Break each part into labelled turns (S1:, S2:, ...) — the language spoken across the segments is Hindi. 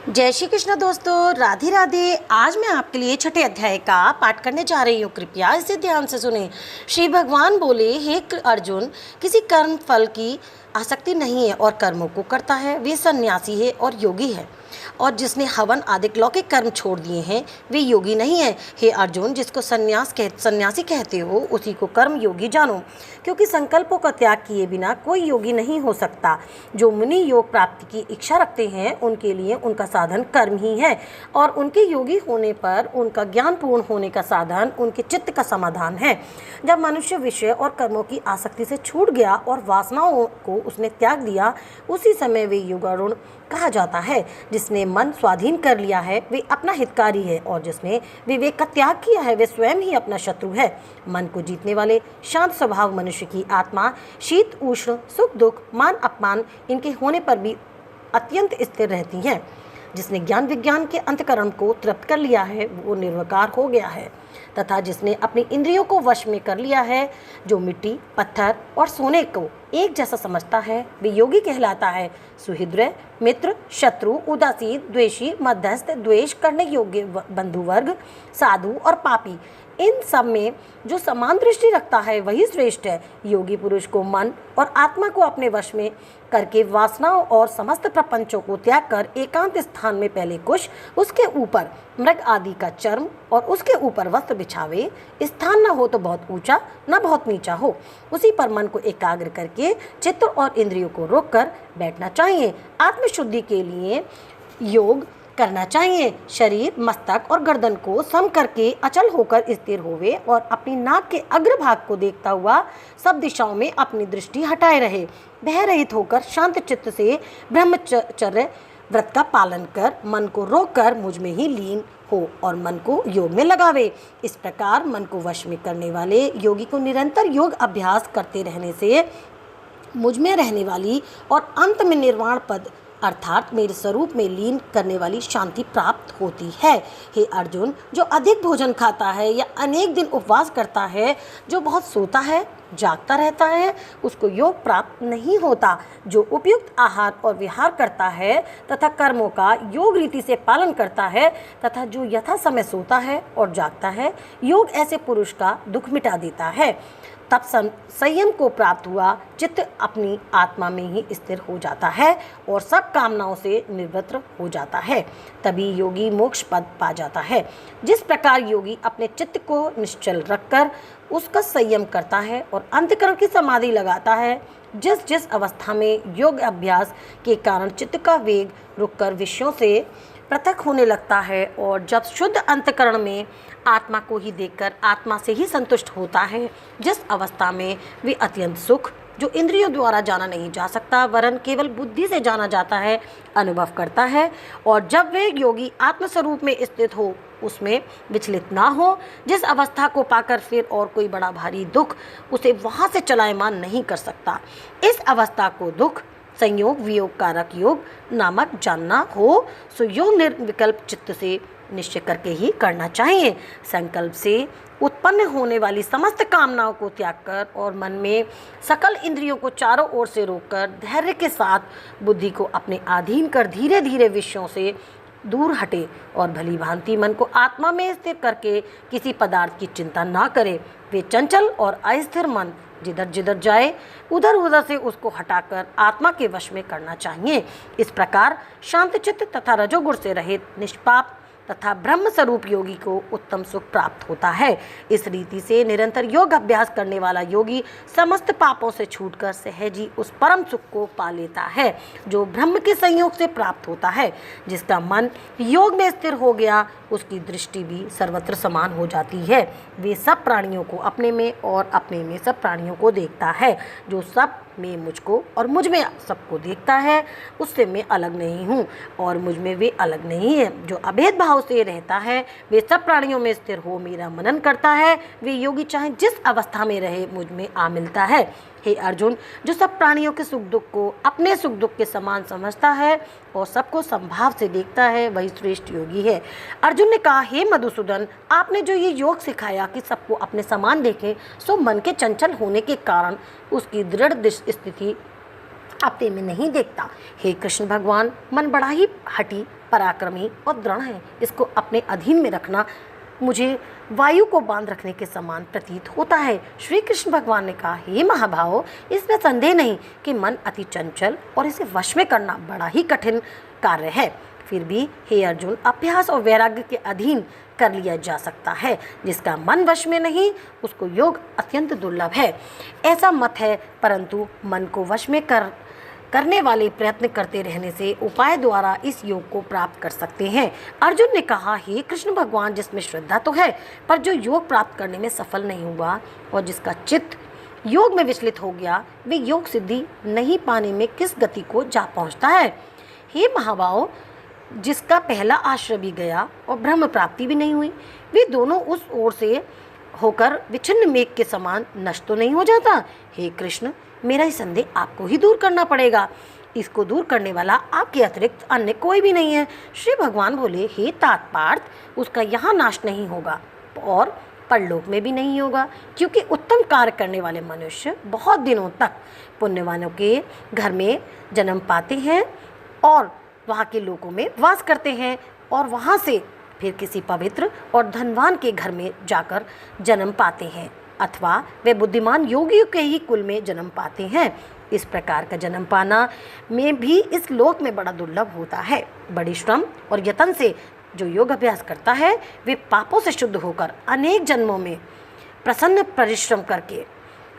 S1: जय श्री कृष्ण दोस्तों, राधे राधे। आज मैं आपके लिए छठे अध्याय का पाठ करने जा रही हूँ। कृपया इसे ध्यान से सुने। श्री भगवान बोले, हे अर्जुन, किसी कर्म फल की आसक्ति नहीं है और कर्मों को करता है, वे सन्यासी है और योगी है। और जिसने हवन आदि लौकिक कर्म छोड़ दिए हैं वे योगी नहीं है। हे अर्जुन, जिसको सन्यासी कहते हो उसी को कर्म योगी जानो, क्योंकि संकल्पों का त्याग किए बिना कोई योगी नहीं हो सकता। जो मुनि योग प्राप्ति की इच्छा रखते हैं उनके लिए उनका साधन कर्म ही है, और उनके योगी होने पर उनका ज्ञान पूर्ण होने का साधन उनके चित्त का समाधान है। जब मनुष्य विषय और कर्मों की आसक्ति से छूट गया और वासनाओं को उसने त्याग दिया, उसी समय वे योगारूढ़ कहा जाता है। जिसने मन स्वाधीन कर लिया है वे अपना हितकारी है, और जिसने विवेक का त्याग किया है वे स्वयं ही अपना शत्रु है। मन को जीतने वाले शांत स्वभाव मनुष्य की आत्मा शीत उष्ण सुख दुख मान अपमान इनके होने पर भी अत्यंत स्थिर रहती हैं। जिसने ज्ञान विज्ञान के अंतःकरण को तृप्त कर लिया है वो निर्विकार हो गया है, तथा जिसने अपनी इंद्रियों को वश में कर लिया है, जो मिट्टी पत्थर और सोने को एक जैसा समझता है, वे योगी कहलाता है। सुहृदय मित्र शत्रु उदासीन द्वेषी मध्यस्थ द्वेष करने योग्य बंधु वर्ग साधु और पापी, इन सब में जो समान दृष्टि रखता है वही श्रेष्ठ है। योगी पुरुष को मन और आत्मा को अपने वश में करके वासनाओं और समस्त प्रपंचों को त्याग कर एकांत स्थान में पहले कुश, उसके ऊपर मृग आदि का चर्म और उसके ऊपर वस्त्र बिछावे। स्थान न हो तो बहुत ऊंचा न बहुत नीचा हो, उसी पर मन को एकाग्र करके चित्त और इंद्रियों को रोककर बैठना चाहिए। आत्मशुद्धि के लिए योग करना चाहिए। शरीर मस्तक और गर्दन को सम करके अचल होकर स्थिर होवे और अपनी नाक के अग्रभाग को देखता हुआ सब दिशाओं में अपनी दृष्टि हटाए रहे। भय रहित होकर शांत चित्त से ब्रह्मचर्य व्रत का पालन कर मन को रोककर मुझ में ही लीन हो और मन को योग में लगावे। इस प्रकार मन को वश में करने वाले योगी को निरंतर योग अभ्यास करते रहने से मुझ में रहने वाली और अंत में निर्वाण पद अर्थात मेरे स्वरूप में लीन करने वाली शांति प्राप्त होती है। हे अर्जुन, जो अधिक भोजन खाता है या अनेक दिन उपवास करता है, जो बहुत सोता है जागता रहता है, उसको योग प्राप्त नहीं होता। जो उपयुक्त आहार और विहार करता है तथा कर्मों का योग रीति से पालन करता है तथा जो यथा समय सोता है और जागता है, योग ऐसे पुरुष का दुख मिटा देता है। तब संयम को प्राप्त हुआ चित्त अपनी आत्मा में ही स्थिर हो जाता है और सब कामनाओं से निवृत्त हो जाता है। तभी योगी मोक्ष पद पा जाता है। जिस प्रकार योगी अपने चित्त को निश्चल रखकर उसका संयम करता है और अंतःकरण की समाधि लगाता है, जिस जिस अवस्था में योग अभ्यास के कारण चित्त का वेग रुककर विषयों से पृथक होने लगता है और जब शुद्ध अंतःकरण में आत्मा को ही देखकर आत्मा से ही संतुष्ट होता है, जिस अवस्था में वे अत्यंत सुख जो इंद्रियों द्वारा जाना नहीं जा सकता वरन केवल बुद्धि से जाना जाता है अनुभव करता है। और जब वे योगी आत्मस्वरूप में स्थित हो उसमें विचलित ना हो, जिस अवस्था को पाकर फिर और कोई बड़ा भारी दुख उसे वहाँ से चलायमान नहीं कर सकता, इस अवस्था को दुख संयोग वियोग कारक योग नामक जानना हो, सो योग निर्विकल्प चित्त से निश्चय करके ही करना चाहिए। संकल्प से उत्पन्न होने वाली समस्त कामनाओं को त्याग कर और मन में सकल इंद्रियों को चारों ओर से रोककर धैर्य के साथ बुद्धि को अपने अधीन कर धीरे धीरे विषयों से दूर हटे और भली भांति मन को आत्मा में स्थिर करके किसी पदार्थ की चिंता ना करे। वे चंचल और अस्थिर मन जिधर जिधर जाए उधर उधर से उसको हटाकर आत्मा के वश में करना चाहिए। इस प्रकार शांत चित्त तथा रजोगुण से रहित निष्पाप तथा ब्रह्म स्वरूप योगी को उत्तम सुख प्राप्त होता है। इस रीति से निरंतर योग अभ्यास करने वाला योगी समस्त पापों से छूटकर सहजी उस परम सुख को पा लेता है जो ब्रह्म के संयोग से प्राप्त होता है। जिसका मन योग में स्थिर हो गया उसकी दृष्टि भी सर्वत्र समान हो जाती है। वे सब प्राणियों को अपने में और अपने में सब प्राणियों को देखता है। जो सब में मुझको और मुझ में सबको देखता है उससे मैं अलग नहीं हूँ और मुझ में वे अलग नहीं है। जो अभेद भाव से रहता है वे सब प्राणियों में स्थिर हो मेरा मनन करता है। वे योगी चाहे जिस अवस्था में रहे मुझ में आ मिलता है। हे अर्जुन, जो सब प्राणियों के सुख दुख को अपने सुख दुख के समान समझता है और सबको संभाव से देखता है वही श्रेष्ठ योगी है। अर्जुन ने कहा, हे मधुसूदन, आपने जो ये योग सिखाया कि सबको अपने समान देखें, सो मन के चंचल होने के कारण उसकी दृढ़ स्थिति आपते में नहीं देखता। हे कृष्ण भगवान, मन बड़ा ही हठी, पराक्रमी और दृढ़ है। इसको अपने अधीन में रखना मुझे वायु को बांध रखने के समान प्रतीत होता है। श्री कृष्ण भगवान ने कहा, हे महाभाव, इसमें संदेह नहीं कि मन अति चंचल और इसे वश में करना बड़ा ही कठिन कार्य है। फिर भी हे अर्जुन, अभ्यास और वैराग्य के अधीन कर लिया जा सकता है। जिसका मन वश में नहीं, उसको योग अत्यंत दुर्लभ है, ऐसा मत है। परंतु मन को वश में करने वाले प्रयत्न करते रहने से उपाय द्वारा इस योग को प्राप्त कर सकते हैं। अर्जुन ने कहा, हे कृष्ण भगवान, जिसमें श्रद्धा तो है पर जो योग प्राप्त करने में सफल नहीं हुआ और जिसका चित्त योग में विचलित हो गया, वे योग सिद्धि नहीं पाने में किस गति को जा पहुंचता है। हे महाभाव, जिसका पहला आश्रय भी गया और ब्रह्म प्राप्ति भी नहीं हुई, वे दोनों उस ओर से होकर विच्छिन्न मेघ के समान नष्ट तो नहीं हो जाता। हे कृष्ण, मेरा ही संदेह आपको ही दूर करना पड़ेगा। इसको दूर करने वाला आपके अतिरिक्त अन्य कोई भी नहीं है। श्री भगवान बोले, हे तात पार्थ, उसका यहाँ नाश नहीं होगा और परलोक में भी नहीं होगा, क्योंकि उत्तम कार्य करने वाले मनुष्य बहुत दिनों तक पुण्यवानों के घर में जन्म पाते हैं और वहाँ के लोगों में वास करते हैं और वहाँ से फिर किसी पवित्र और धनवान के घर में जाकर जन्म पाते हैं, अथवा वे बुद्धिमान योगियों के ही कुल में जन्म पाते हैं। इस प्रकार का जन्म पाना में भी इस लोक में बड़ा दुर्लभ होता है। बड़ी श्रम और यत्न से जो योग अभ्यास करता है, वे पापों से शुद्ध होकर अनेक जन्मों में प्रसन्न परिश्रम करके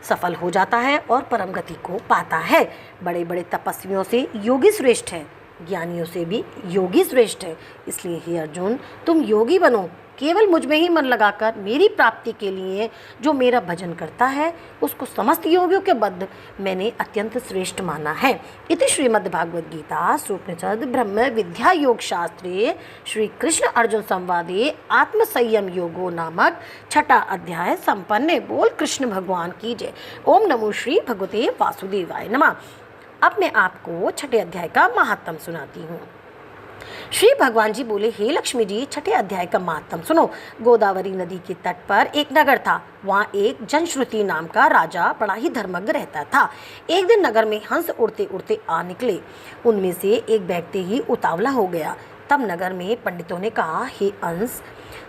S1: सफल हो जाता है और परम गति को पाता है। बड़े बड़े तपस्वियों से योगी श्रेष्ठ है, ज्ञानियों से भी योगी श्रेष्ठ है। इसलिए हे अर्जुन, तुम योगी बनो। केवल मुझ में ही मन लगाकर मेरी प्राप्ति के लिए जो मेरा भजन करता है, उसको समस्त योगियों के बद्ध मैंने अत्यंत श्रेष्ठ माना है। इति श्रीमद्भागवत गीता सूपनिषद ब्रह्म विद्या योग शास्त्रे श्री कृष्ण अर्जुन संवादे आत्म संयम योगो नामक 6वां अध्याय संपन्न। बोल कृष्ण भगवान की जय। ओम नमो श्री भगवते वासुदेवाय नमः। अब मैं आपको 6ठे अध्याय का महात्म सुनाती हूँ। श्री भगवान जी बोले, हे लक्ष्मी जी, 6ठे अध्याय का महात्म सुनो। गोदावरी नदी के तट पर एक नगर था। वहाँ एक जनश्रुति नाम का राजा बड़ा ही धर्मज्ञ रहता था। एक दिन नगर में हंस उड़ते उड़ते आ निकले। उनमें से एक व्यक्ति ही उतावला हो गया। तब नगर में पंडितों ने कहा, हे हंस,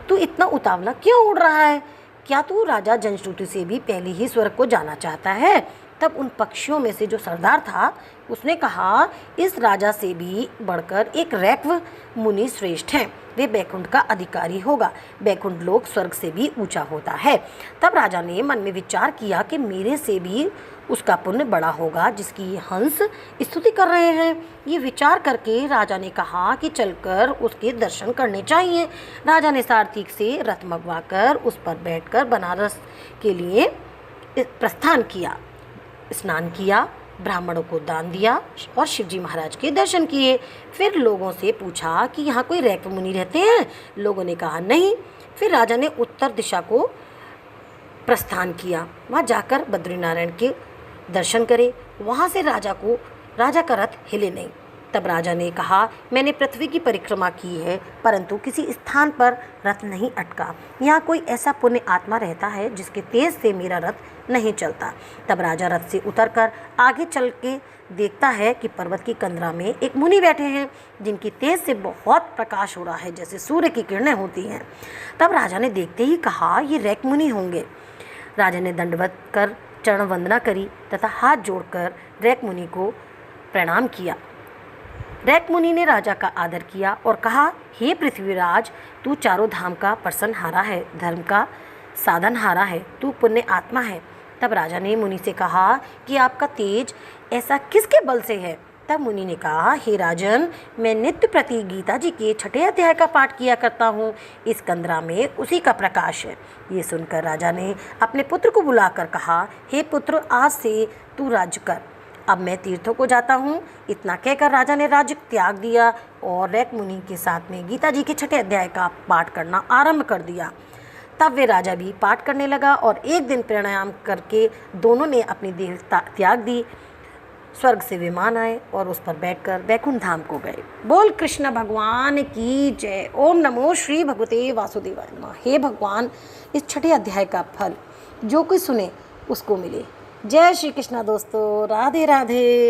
S1: तू इतना उतावला क्यों उड़ रहा है? क्या तू राजा जनश्रुति से भी पहले ही स्वर्ग को जाना चाहता है? तब उन पक्षियों में से जो सरदार था, उसने कहा, इस राजा से भी बढ़कर एक रैक्व मुनि श्रेष्ठ हैं। वे बैकुंठ का अधिकारी होगा। बैकुंठ लोक स्वर्ग से भी ऊंचा होता है। तब राजा ने मन में विचार किया कि मेरे से भी उसका पुण्य बड़ा होगा जिसकी ये हंस स्तुति कर रहे हैं। ये विचार करके राजा ने कहा कि चलकर उसके दर्शन करने चाहिए। राजा ने सारथी से रथ मंगवाकर उस पर बैठकर बनारस के लिए प्रस्थान किया। स्नान किया, ब्राह्मणों को दान दिया और शिवजी महाराज के दर्शन किए। फिर लोगों से पूछा कि यहाँ कोई रैक्व मुनि रहते हैं? लोगों ने कहा नहीं। फिर राजा ने उत्तर दिशा को प्रस्थान किया। वहाँ जाकर बद्रीनारायण के दर्शन करे। वहाँ से राजा का रथ हिले नहीं। तब राजा ने कहा, मैंने पृथ्वी की परिक्रमा की है, परंतु किसी स्थान पर रथ नहीं अटका। यहाँ कोई ऐसा पुण्य आत्मा रहता है जिसके तेज से मेरा रथ नहीं चलता। तब राजा रथ से उतरकर आगे चल के देखता है कि पर्वत की कंदरा में एक मुनि बैठे हैं, जिनकी तेज से बहुत प्रकाश हो रहा है, जैसे सूर्य की किरणें होती हैं। तब राजा ने देखते ही कहा, ये रैक मुनि होंगे। राजा ने दंडवत कर चरण वंदना करी तथा हाथ जोड़कर रैक मुनि को प्रणाम किया। रैक मुनि ने राजा का आदर किया और कहा, हे पृथ्वीराज, तू चारों धाम का पर्सनहारा है, धर्म का साधनहारा है, तू पुण्य आत्मा है। तब राजा ने मुनि से कहा कि आपका तेज ऐसा किसके बल से है? तब मुनि ने कहा, हे राजन, मैं नित्य प्रति गीता जी के 6ठे अध्याय का पाठ किया करता हूँ। इस कंदरा में उसी का प्रकाश है। ये सुनकर राजा ने अपने पुत्र को बुलाकर कहा, हे पुत्र, आज से तू राज्य कर। अब मैं तीर्थों को जाता हूँ। इतना कहकर राजा ने राज्य त्याग दिया और रैक मुनि के साथ में गीता जी के 6ठे अध्याय का पाठ करना आरंभ कर दिया। तब वे राजा भी पाठ करने लगा और एक दिन प्राणायाम करके दोनों ने अपनी देह त्याग दी। स्वर्ग से विमान आए और उस पर बैठकर बैकुंठ धाम को गए। बोल कृष्ण भगवान की जय। ओम नमो श्री भगवते वासुदेवाय नमः। हे भगवान, इस 6ठे अध्याय का फल जो कोई सुने उसको मिले। जय श्री कृष्ण दोस्तों। राधे राधे।